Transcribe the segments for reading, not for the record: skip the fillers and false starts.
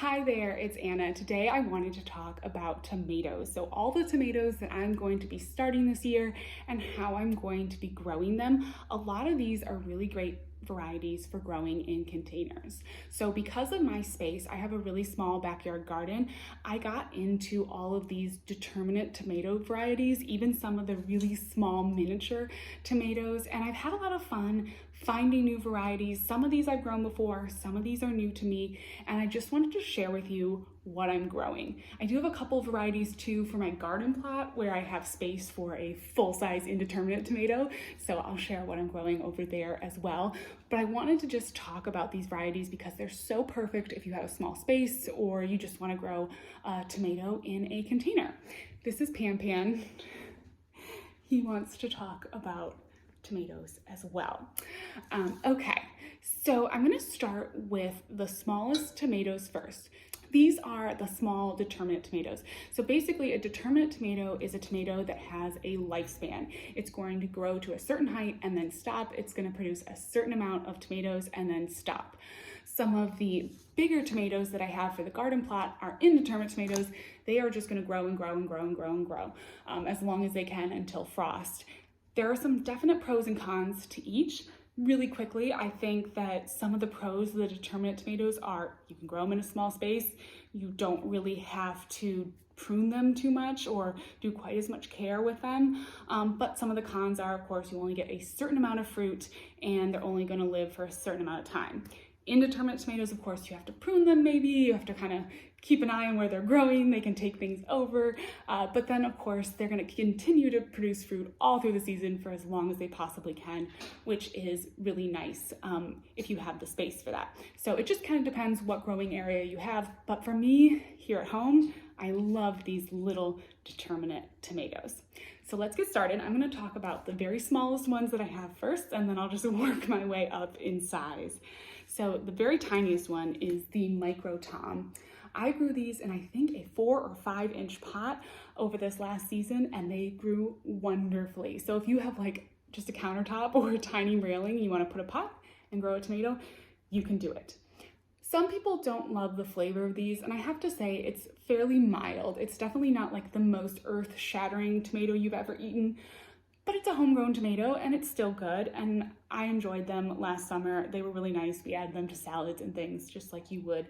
Hi there, it's Anna. Today I wanted to talk about tomatoes. So all the tomatoes that I'm going to be starting this year and how I'm going to be growing them. A lot of these are really great varieties for growing in containers. So because of my space, I have a really small backyard garden. I got into all of these determinate tomato varieties, even some of the really small miniature tomatoes, and I've had a lot of fun finding new varieties. Some of these I've grown before, some of these are new to me, and I just wanted to share with you what I'm growing. I do have a couple varieties too for my garden plot where I have space for a full-size indeterminate tomato, so I'll share what I'm growing over there as well. But I wanted to just talk about these varieties because they're so perfect if you have a small space or you just want to grow a tomato in a container. This is Pan Pan. He wants to talk about tomatoes as well. Okay, so I'm gonna start with the smallest tomatoes first. These are the small determinate tomatoes. So basically a determinate tomato is a tomato that has a lifespan. It's going to grow to a certain height and then stop. It's going to produce a certain amount of tomatoes and then stop. Some of the bigger tomatoes that I have for the garden plot are indeterminate tomatoes. They are just going to grow and grow and grow and grow and grow as long as they can until frost. There are some definite pros and cons to each. Really quickly, I think that some of the pros of the determinate tomatoes are you can grow them in a small space. You don't really have to prune them too much or do quite as much care with them. But some of the cons are, of course, you only get a certain amount of fruit and they're only going to live for a certain amount of time. Indeterminate tomatoes, of course, you have to prune them maybe, you have to kind of keep an eye on where they're growing, they can take things over, but then of course they're going to continue to produce fruit all through the season for as long as they possibly can, which is really nice if you have the space for that. So it just kind of depends what growing area you have, but for me here at home, I love these little determinate tomatoes. So let's get started. I'm going to talk about the very smallest ones that I have first, and then I'll just work my way up in size. So the very tiniest one is the Micro Tom. I grew these in I think a 4 or 5 inch pot over this last season and they grew wonderfully. So if you have like just a countertop or a tiny railing, you want to put a pot and grow a tomato, you can do it. Some people don't love the flavor of these, and I have to say it's fairly mild. It's definitely not like the most earth-shattering tomato you've ever eaten, but it's a homegrown tomato and it's still good, and I enjoyed them last summer. They were really nice. We added them to salads and things just like you would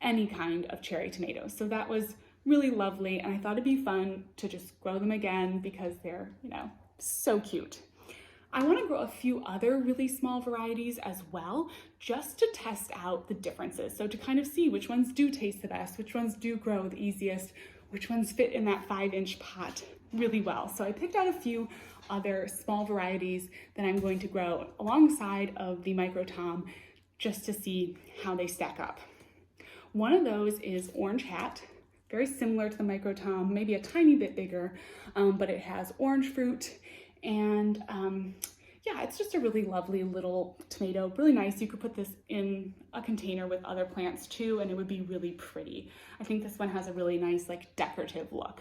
any kind of cherry tomato. So that was really lovely, and I thought it'd be fun to just grow them again because they're, so cute. I want to grow a few other really small varieties as well, just to test out the differences. So to kind of see which ones do taste the best, which ones do grow the easiest, which ones fit in that 5-inch pot really well. So I picked out a few other small varieties that I'm going to grow alongside of the Micro Tom just to see how they stack up. One of those is Orange Hat, very similar to the Micro Tom, maybe a tiny bit bigger, but it has orange fruit. And yeah, it's just a really lovely little tomato, really nice. You could put this in a container with other plants too, and it would be really pretty. I think this one has a really nice, like, decorative look.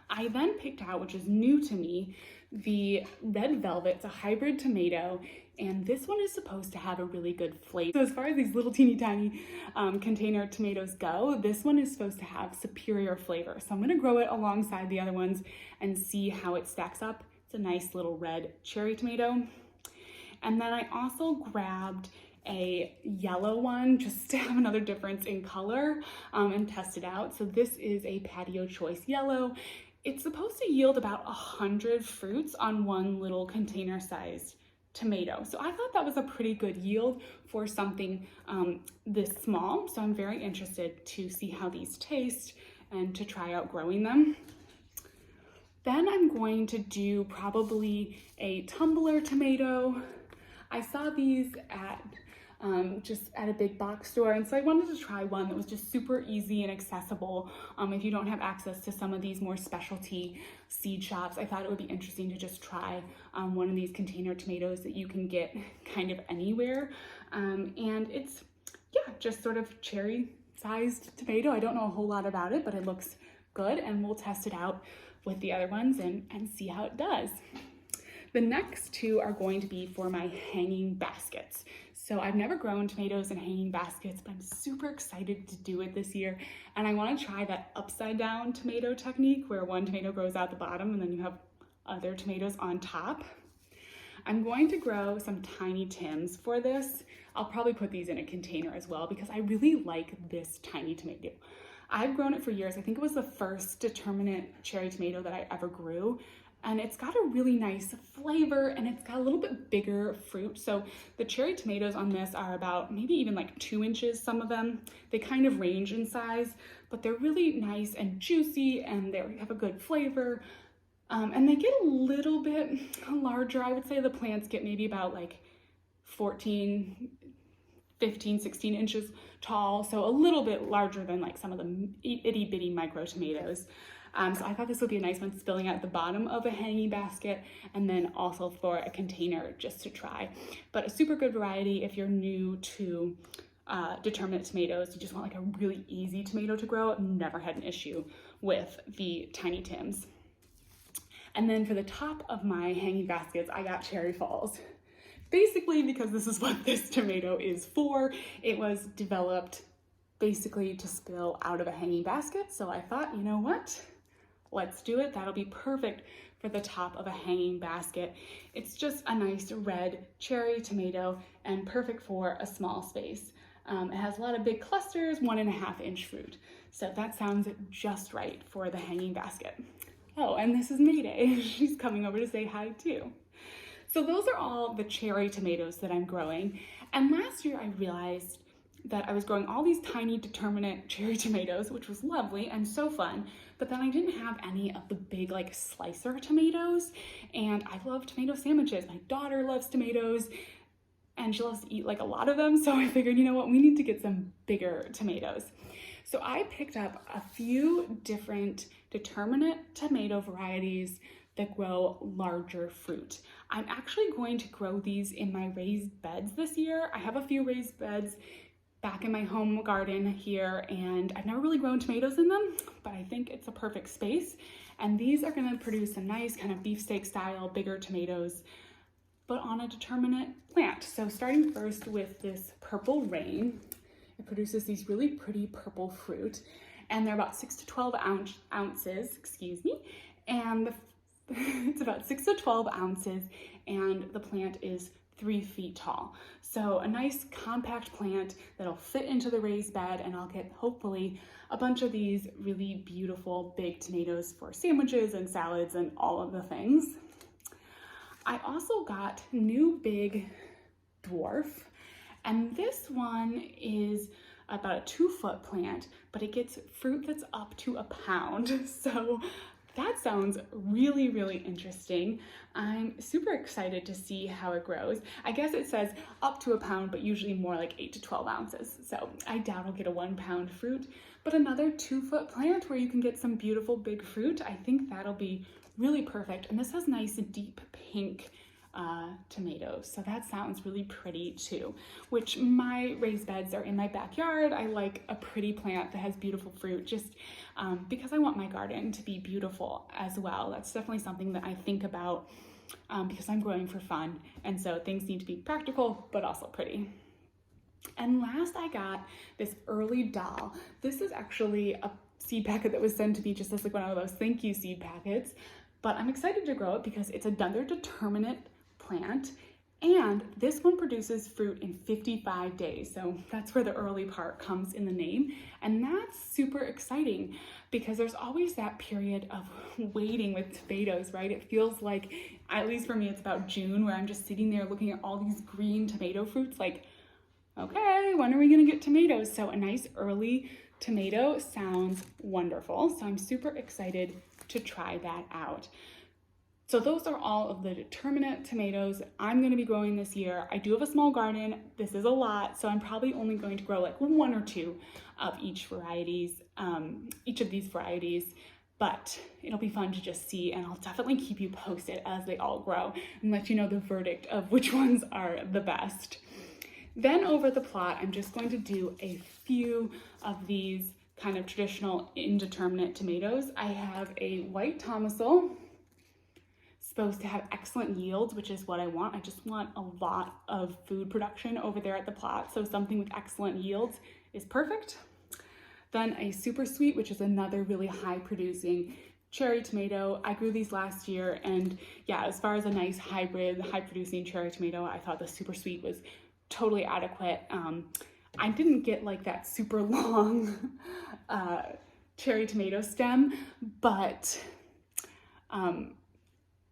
I then picked out, which is new to me, the Red Velvet. It's a hybrid tomato, and this one is supposed to have a really good flavor. So as far as these little teeny tiny container tomatoes go, this one is supposed to have superior flavor. So I'm gonna grow it alongside the other ones and see how it stacks up. It's a nice little red cherry tomato. And then I also grabbed a yellow one just to have another difference in color and test it out. So this is a Patio Choice Yellow. It's supposed to yield about 100 fruits on one little container-sized tomato. So I thought that was a pretty good yield for something this small. So I'm very interested to see how these taste and to try out growing them. Then I'm going to do probably a tumbler tomato. I saw these at just at a big box store, and so I wanted to try one that was just super easy and accessible. If you don't have access to some of these more specialty seed shops, I thought it would be interesting to just try one of these container tomatoes that you can get kind of anywhere. And it's, yeah, just sort of cherry sized tomato. I don't know a whole lot about it, but it looks good, and we'll test it out with the other ones and see how it does. The next two are going to be for my hanging baskets. So I've never grown tomatoes in hanging baskets, but I'm super excited to do it this year. And I want to try that upside down tomato technique where one tomato grows out the bottom and then you have other tomatoes on top. I'm going to grow some tiny Tims for this. I'll probably put these in a container as well because I really like this tiny tomato. I've grown it for years. I think it was the first determinate cherry tomato that I ever grew. And it's got a really nice flavor and it's got a little bit bigger fruit. So the cherry tomatoes on this are about maybe even like 2 inches, some of them. They kind of range in size, but they're really nice and juicy and they have a good flavor. And they get a little bit larger. I would say the plants get maybe about like 14, 15, 16 inches tall. So a little bit larger than like some of the itty bitty micro tomatoes. So I thought this would be a nice one spilling at the bottom of a hanging basket and then also for a container just to try. But a super good variety if you're new to determinate tomatoes. You just want like a really easy tomato to grow. I've never had an issue with the tiny Tims. And then for the top of my hanging baskets, I got cherry falls. Basically because this is what this tomato is for. It was developed basically to spill out of a hanging basket. So I thought, you know what? Let's do it. That'll be perfect for the top of a hanging basket. It's just a nice red cherry tomato and perfect for a small space. It has a lot of big clusters, 1.5 inch fruit. So that sounds just right for the hanging basket. Oh, and this is Mayday. She's coming over to say hi too. So those are all the cherry tomatoes that I'm growing. And last year I realized that I was growing all these tiny determinate cherry tomatoes, which was lovely and so fun, but then I didn't have any of the big like slicer tomatoes. And I love tomato sandwiches. My daughter loves tomatoes and she loves to eat like a lot of them. So I figured, you know what, we need to get some bigger tomatoes. So I picked up a few different determinate tomato varieties that grow larger fruit. I'm actually going to grow these in my raised beds this year. I have a few raised beds back in my home garden here and I've never really grown tomatoes in them, but I think it's a perfect space. And these are gonna produce some nice kind of beefsteak style, bigger tomatoes, but on a determinate plant. So starting first with this purple rain, it produces these really pretty purple fruit and they're about 6 to 12 ounces, excuse me. And it's about 6 to 12 ounces and the plant is 3 feet tall. So a nice compact plant that'll fit into the raised bed and I'll get hopefully a bunch of these really beautiful big tomatoes for sandwiches and salads and all of the things. I also got new big dwarf and this one is about a 2-foot plant, but it gets fruit that's up to a pound. So that sounds really, really interesting. I'm super excited to see how it grows. I guess it says up to a pound, but usually more like 8 to 12 ounces. So I doubt I'll get a 1 pound fruit, but another 2-foot plant where you can get some beautiful big fruit. I think that'll be really perfect. And this has nice deep pink tomatoes. So that sounds really pretty too, which my raised beds are in my backyard. I like a pretty plant that has beautiful fruit just because I want my garden to be beautiful as well. That's definitely something that I think about because I'm growing for fun. And so things need to be practical, but also pretty. And last I got this early doll. This is actually a seed packet that was sent to me just as like one of those thank you seed packets, but I'm excited to grow it because it's another determinate plant and this one produces fruit in 55 days. So that's where the early part comes in the name. And that's super exciting because there's always that period of waiting with tomatoes, right? It feels like, at least for me, it's about June where I'm just sitting there looking at all these green tomato fruits like, okay, when are we gonna get tomatoes? So a nice early tomato sounds wonderful. So I'm super excited to try that out. So those are all of the determinate tomatoes I'm going to be growing this year. I do have a small garden. This is a lot, so I'm probably only going to grow like 1 or 2 of each of these varieties, but it'll be fun to just see, and I'll definitely keep you posted as they all grow and let you know the verdict of which ones are the best. Then over the plot, I'm just going to do a few of these kind of traditional indeterminate tomatoes. I have a white Thomasol, supposed to have excellent yields, which is what I want. I just want a lot of food production over there at the plot. So something with excellent yields is perfect. Then a super sweet, which is another really high producing cherry tomato. I grew these last year, and yeah, as far as a nice hybrid, high producing cherry tomato, I thought the super sweet was totally adequate. I didn't get like that super long cherry tomato stem, but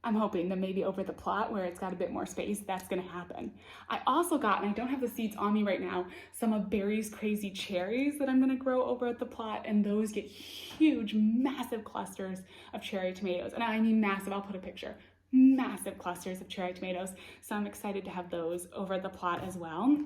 I'm hoping that maybe over the plot where it's got a bit more space, that's gonna happen. I also got, and I don't have the seeds on me right now, some of Barry's Crazy Cherries that I'm gonna grow over at the plot, and those get huge, massive clusters of cherry tomatoes. And I mean massive, I'll put a picture. Massive clusters of cherry tomatoes. So I'm excited to have those over at the plot as well.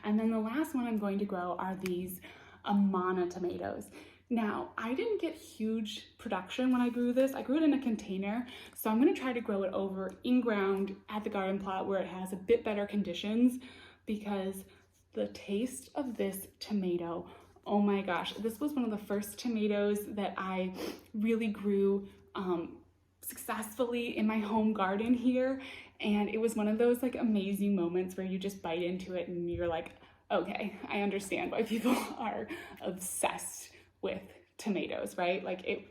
And then the last one I'm going to grow are these Amana tomatoes. Now, I didn't get huge production when I grew this. I grew it in a container, so I'm gonna try to grow it over in ground at the garden plot where it has a bit better conditions, because the taste of this tomato, oh my gosh, this was one of the first tomatoes that I really grew successfully in my home garden here. And it was one of those like amazing moments where you just bite into it and you're like, okay, I understand why people are obsessed with tomatoes, right? Like, it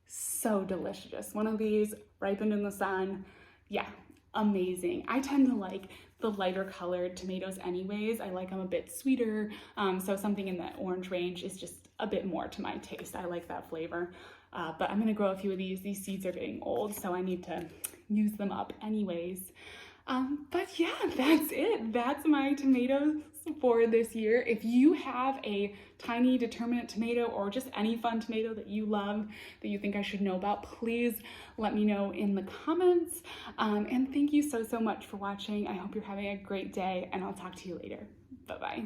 so delicious. One of these ripened in the sun. Yeah, amazing. I tend to like the lighter colored tomatoes anyways. I like them a bit sweeter. So something in that orange range is just a bit more to my taste. I like that flavor. But I'm gonna grow a few of these. These seeds are getting old, so I need to use them up anyways. But yeah, that's it. That's my tomatoes for this year. If you have a tiny determinate tomato or just any fun tomato that you love that you think I should know about, please let me know in the comments. And thank you so much for watching. I hope you're having a great day, and I'll talk to you later. Bye-bye.